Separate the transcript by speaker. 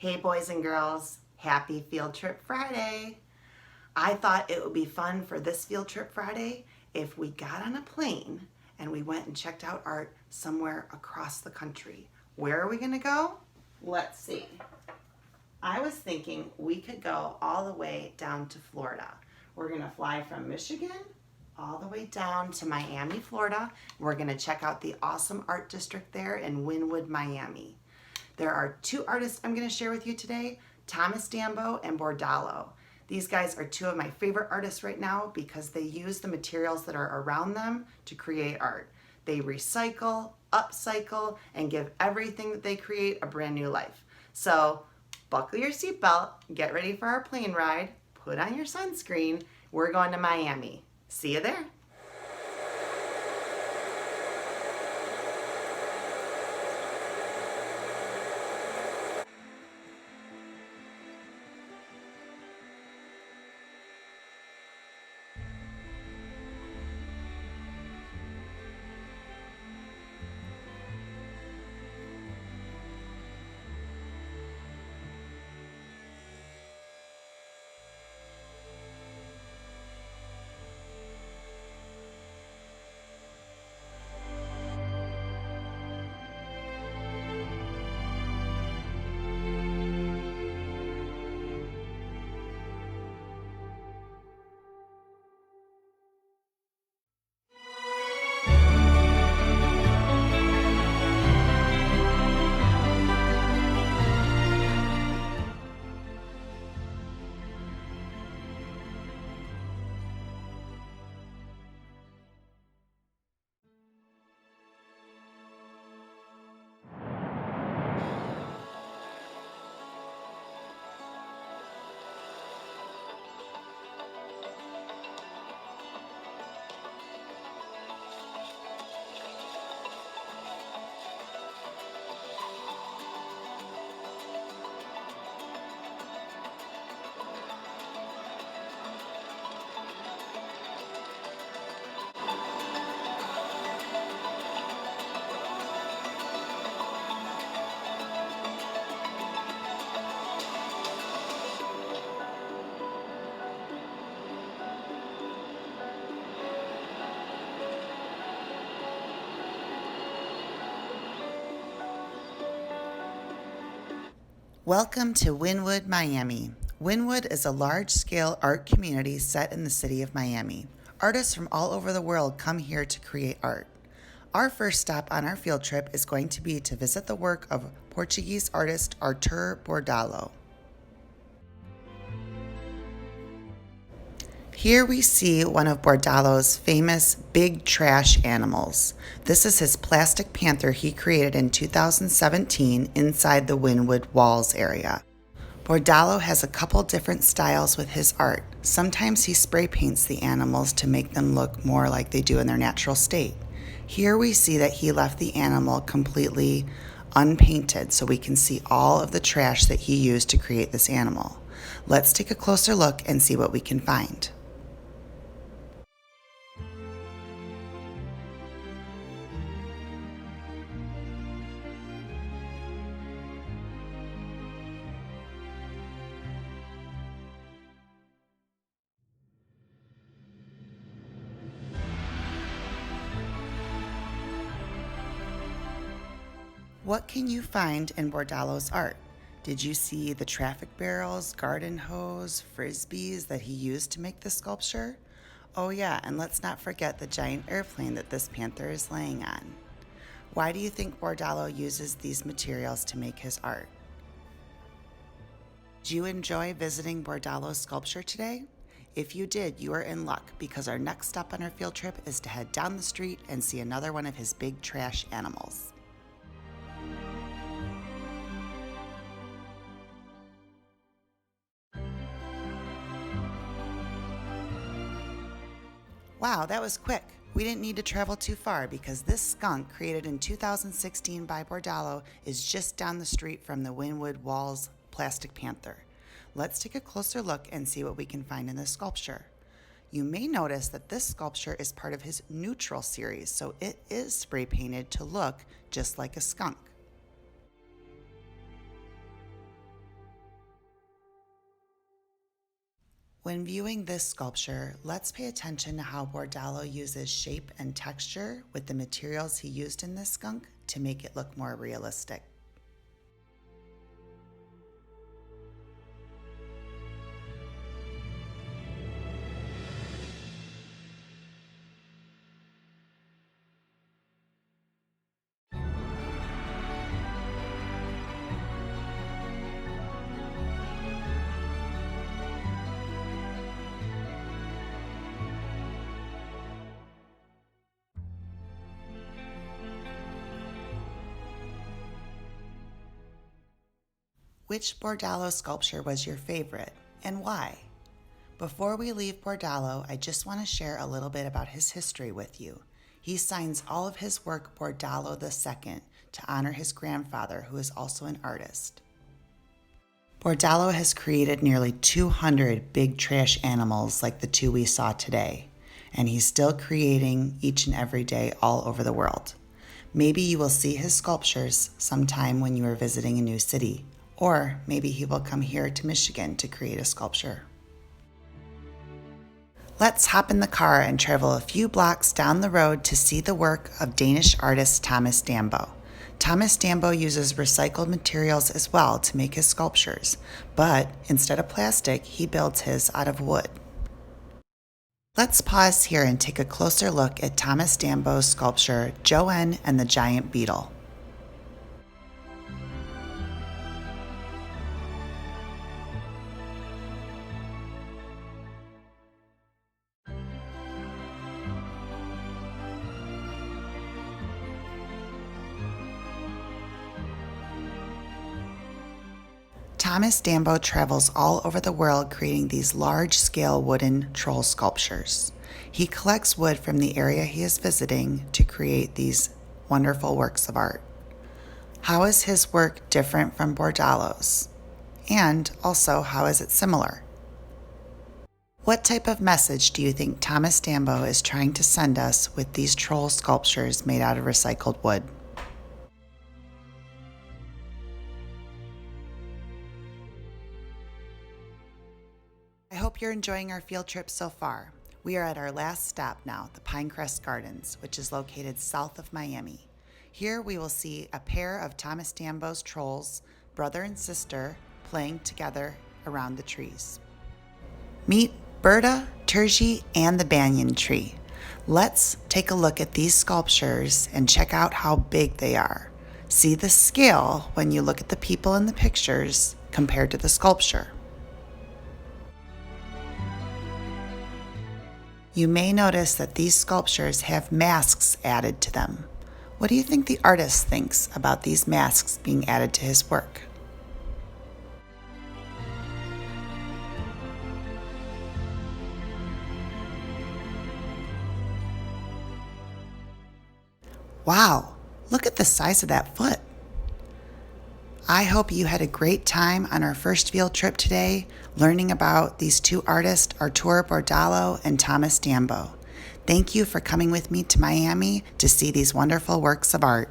Speaker 1: Hey boys and girls, happy Field Trip Friday. I thought it would be fun for this Field Trip Friday if we got on a plane and we went and checked out art somewhere across the country. Where are we gonna go? Let's see. I was thinking we could go all the way down to Florida. We're gonna fly from Michigan all the way down to Miami, Florida. We're gonna check out the awesome art district there in Wynwood, Miami. There are two artists I'm going to share with you today, Thomas Dambo and Bordalo. These guys are two of my favorite artists right now because they use the materials that are around them to create art. They recycle, upcycle, and give everything that they create a brand new life. So buckle your seatbelt, get ready for our plane ride, put on your sunscreen. We're going to Miami. See you there. Welcome to Wynwood, Miami. Wynwood is a large-scale art community set in the city of Miami. Artists from all over the world come here to create art. Our first stop on our field trip is going to be to visit the work of Portuguese artist Artur Bordalo. Here we see one of Bordalo's famous big trash animals. This is his plastic panther he created in 2017 inside the Wynwood Walls area. Bordalo has a couple different styles with his art. Sometimes he spray paints the animals to make them look more like they do in their natural state. Here we see that he left the animal completely unpainted so we can see all of the trash that he used to create this animal. Let's take a closer look and see what we can find. What can you find in Bordalo's art? Did you see the traffic barrels, garden hose, frisbees that he used to make this sculpture? Oh yeah, and let's not forget the giant airplane that this panther is laying on. Why do you think Bordalo uses these materials to make his art? Did you enjoy visiting Bordalo's sculpture today? If you did, you are in luck because our next stop on our field trip is to head down the street and see another one of his big trash animals. Wow, that was quick. We didn't need to travel too far because this skunk, created in 2016 by Bordalo, is just down the street from the Wynwood Walls plastic panther. Let's take a closer look and see what we can find in this sculpture. You may notice that this sculpture is part of his neutral series, so it is spray painted to look just like a skunk. When viewing this sculpture, let's pay attention to how Bordalo uses shape and texture with the materials he used in this skunk to make it look more realistic. Which Bordalo sculpture was your favorite, and why? Before we leave Bordalo, I just want to share a little bit about his history with you. He signs all of his work Bordalo II to honor his grandfather, who is also an artist. Bordalo has created nearly 200 big trash animals like the two we saw today, and he's still creating each and every day all over the world. Maybe you will see his sculptures sometime when you are visiting a new city. Or maybe he will come here to Michigan to create a sculpture. Let's hop in the car and travel a few blocks down the road to see the work of Danish artist Thomas Dambo. Thomas Dambo uses recycled materials as well to make his sculptures, but instead of plastic, he builds his out of wood. Let's pause here and take a closer look at Thomas Dambo's sculpture, Joanne and the Giant Beetle. Thomas Dambo travels all over the world creating these large-scale wooden troll sculptures. He collects wood from the area he is visiting to create these wonderful works of art. How is his work different from Bordalo's? And also, how is it similar? What type of message do you think Thomas Dambo is trying to send us with these troll sculptures made out of recycled wood? I hope you're enjoying our field trip so far. We are at our last stop now, the Pinecrest Gardens, which is located south of Miami. Here we will see a pair of Thomas Dambo's trolls, brother and sister, playing together around the trees. Meet Berta, Turgi, and the banyan tree. Let's take a look at these sculptures and check out how big they are. See the scale when you look at the people in the pictures compared to the sculpture. You may notice that these sculptures have masks added to them. What do you think the artist thinks about these masks being added to his work? Wow, look at the size of that foot. I hope you had a great time on our first field trip today, learning about these two artists, Arturo Bordalo and Thomas Dambo. Thank you for coming with me to Miami to see these wonderful works of art.